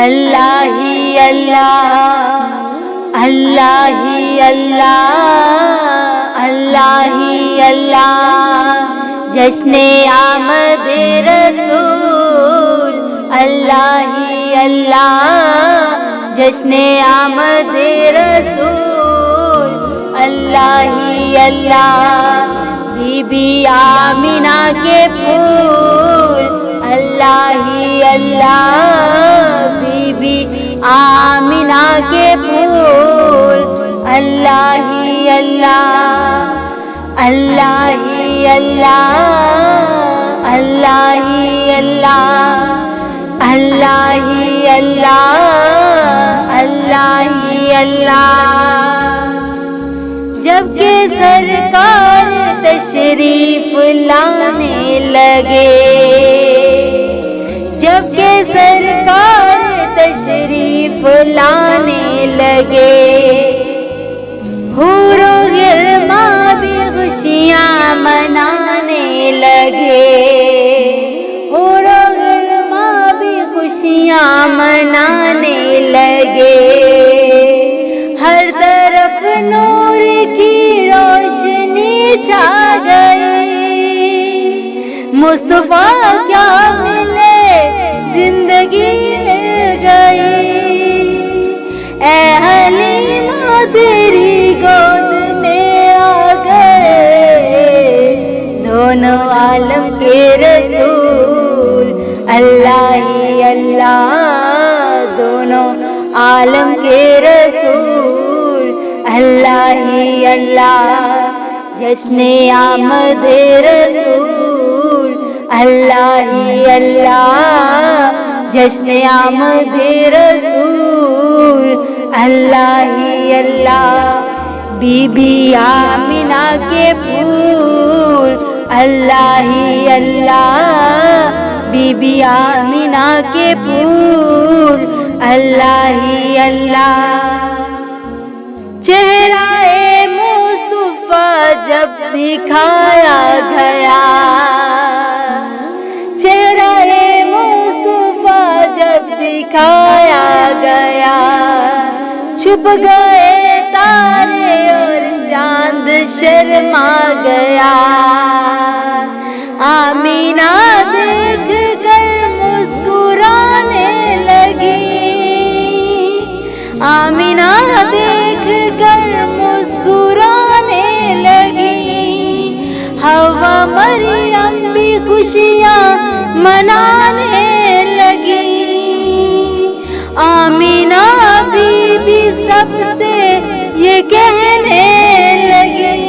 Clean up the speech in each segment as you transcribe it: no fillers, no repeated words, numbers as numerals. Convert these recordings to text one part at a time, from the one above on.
اللہ ہی اللہ، اللہ ہی اللہ، اللہ ہی اللہ، جشن آمد رسول، اللہ ہی اللہ، جشن آمد رسول، اللہ ہی اللہ، بی بی آمینہ کے پھول، اللہ ہی اللہ، بی بی آمینہ کے پھول، اللہ ہی اللہ، اللہ ہی اللہ، اللہ ہی اللہ، اللہ ہی اللہ، اللہ ہی اللہ، جب کہ سرکار تشریف لانے لگے، جب کہ سرکار تشریف لانے لگے، حور و غلماں بھی خوشیاں منانے لگے، حور و غلماں بھی خوشیاں منانے لگے، ہر طرف نور کی روشنی چھا گئی، مصطفیٰ کیا ملے زندگی مل گئی، اے حلیمہ تیری گود میں آ گئے دونوں عالم کے رسول، اللہ ہی اللہ، دونوں عالم کے رسول، اللہ ہی اللہ، جشن آمد رسول، اللہ ہی اللہ، جشن آمد رسول، اللہ ہی اللہ، بی بی آمینہ کے پھول، اللہ ہی اللہ، بی بی آمینہ کے پھول، اللہ ہی اللہ، چہرہ مصطفیٰ جب دکھایا گیا، چہرہ مصطفیٰ جب دکھایا گیا، چھپ گئے تارے اور چاند شرما گیا، آمینہ دیکھ کر مسکرانے لگی، آمینہ دیکھ کر مسکرانے لگی، حوا مریم بھی خوشیاں منانے لگی، آمینہ بی بی سب سے یہ کہنے لگی،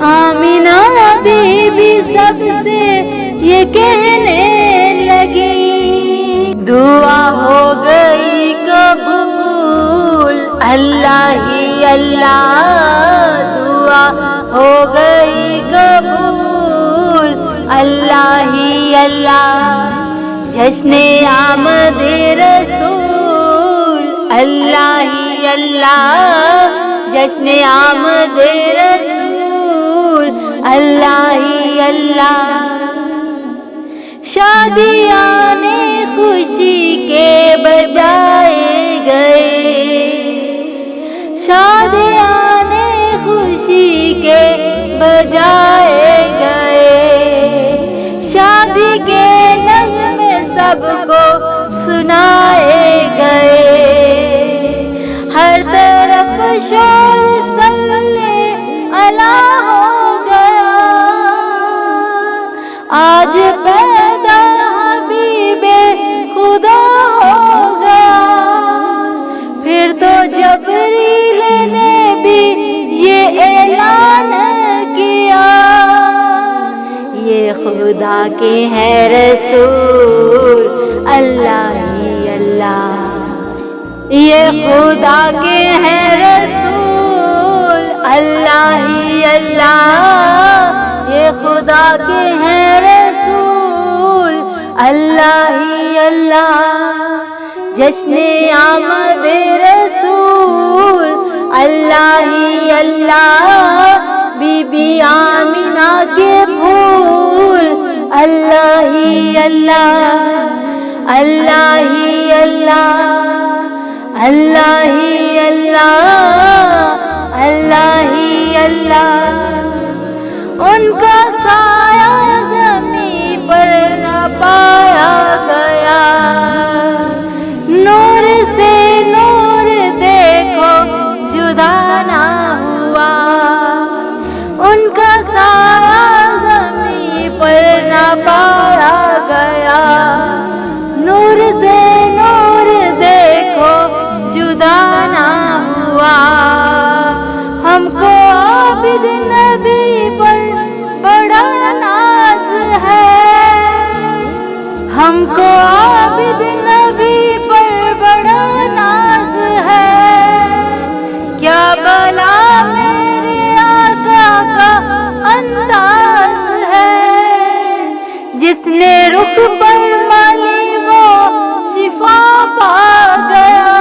آمینہ بی بی سب سے یہ کہنے لگی، دعا ہو گئی قبول، اللہ ہی اللہ، دعا ہو گئی قبول، اللہ ہی اللہ، جشن آمد رسول، اللہ ہی اللہ، جشن آمد رسول، اللہ ہی اللہ، شادیاں خوشی کے بجائے گئے، شادیاں خوشی کے بجائے گئے، شادی کے نغمے سب کو سنائے گئے، ہر طرف شور صلی اللہ ہو گیا، آج پیدا حبیب خدا ہو گیا، پھر تو جبریل نے بھی یہ اعلان کیا، یہ خدا کے ہیں رسول، اللہ ہی اللہ، یہ خدا کے ہیں رسول، اللہ ہی اللہ، یہ خدا کے ہیں رسول، اللہ ہی اللہ، جشن آمد رسول، اللہ ہی اللہ، بی بی آمینہ کے پھول، اللہ ہی اللہ، اللہ ہی अल्लाह, अल्लाह ही अल्लाह, अल्लाह ही अल्लाह। उनका साया ज़मीं पर न पाया गया, नूर से नूर देखो जुदा ना हुआ। उनका साया ज़मीं पर न पाया गया, नूर से नूर देखो जुदा ना हुआ। हमको आबिद नबी पर बड़ा नाज है, हमको आबिद नबी पर बड़ा नाज है। क्या भला मेरे आका का अंदाज है, जिसने रुख पर मली वो शिफा पा गया।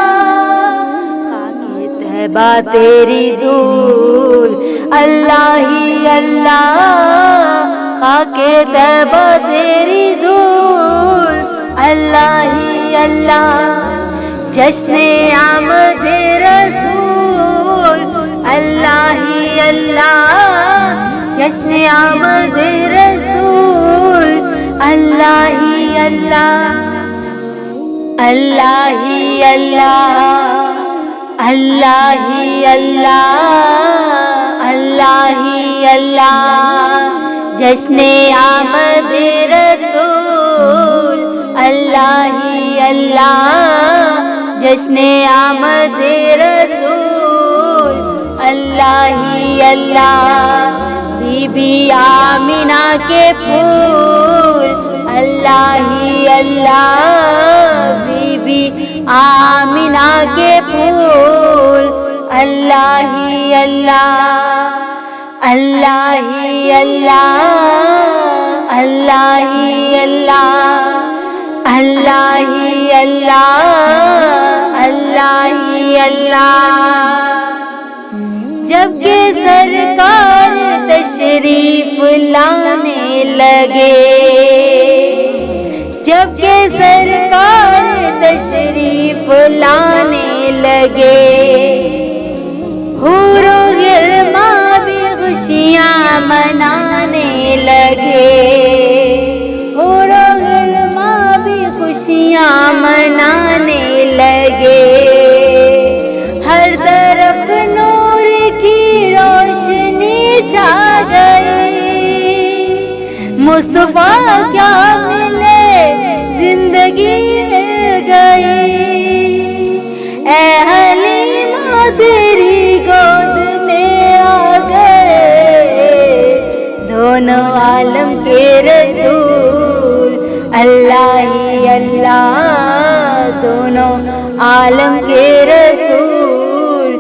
खाके तैबा तेरी धूल अल्लाह ही अल्लाह, खाके तैबा तेरी धूल अल्लाह ही अल्लाह। जश्ने आमद रसूल अल्लाह ही अल्लाह, जश्ने आमद रसूल अल्लाह ही अल्लाह, अल्लाह ही अल्लाह, अल्लाह ही अल्लाह, अल्लाह ही अल्लाह। जश्ने आमद रसूल अल्लाह ही अल्लाह, जश्ने आमद रसूल अल्लाह ही अल्लाह। बीबी आमिना के फूल अल्लाह ही अल्लाह, बीबी आमिना के फूल अल्लाह ही अल्लाह, अल्लाह ही अल्लाह, अल्लाह ही अल्लाह, अल्लाह ही अल्लाह, अल्लाह ही अल्लाह। जबकि सरकार तशरीफ लाने लगे, जबकि सरकार तशरीफ लाने लगे, हूरो गिरमा भी खुशियाँ मनाने लगे, हूरो गिरमा भी खुशियाँ मनाने लगे। हर तरफ नूर की रोशनी छा गई, मुस्तफा क्या मिले जिंदगी मिल गई। ऐ हलीमा तेरी गोद में आ गए दोनों आलम के रसूल अल्लाह ही अल्लाह, दोनों आलम के रसूल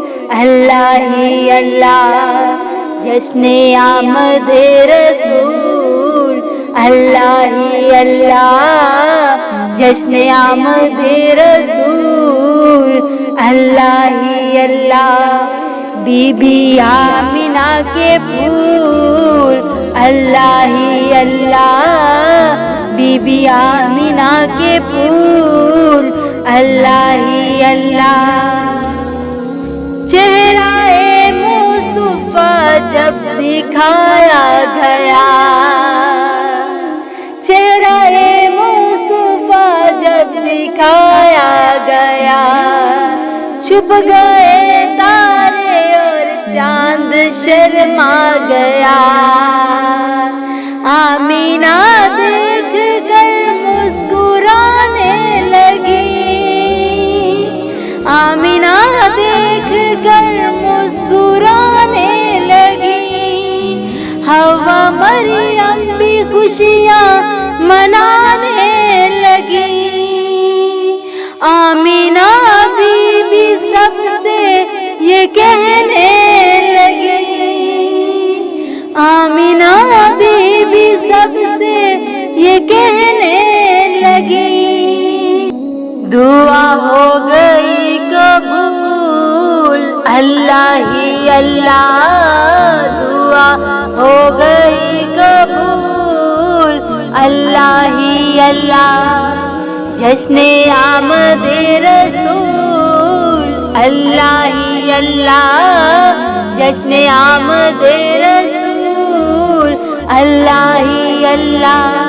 अल्लाह ही अल्लाह। जश्ने आमद रसूल अल्लाह ही अल्लाह, जश्ने आमद रसूल अल्लाह ही अल्लाह। बीबी आमिना के फूल अल्लाह ही अल्लाह, बीबी आमिना के फूल अल्लाह ही अल्लाह। चेहरा-ए मुस्तफा जब दिखाया गया, चेहरा-ए मुस्तफा जब दिखाया गया, छुप गए तारे और चांद शर्मा गया। आमीना देख कर मुस्कुराने लगी, आमीना देख कर मुस्कुराने लगी। हवा मरियम भी खुशियाँ मनाने लगी, आमीना बीबी सबसे ये कहने लगी, आमीना बीबी सबसे ये कहने लगी। दुआ हो गई कबूल अल्लाह ही अल्लाह, दुआ हो गई कबूल अल्लाह ही अल्लाह। جشن آمد رسول اللہ ہی اللہ، جشن آمد رسول اللہ ہی اللہ۔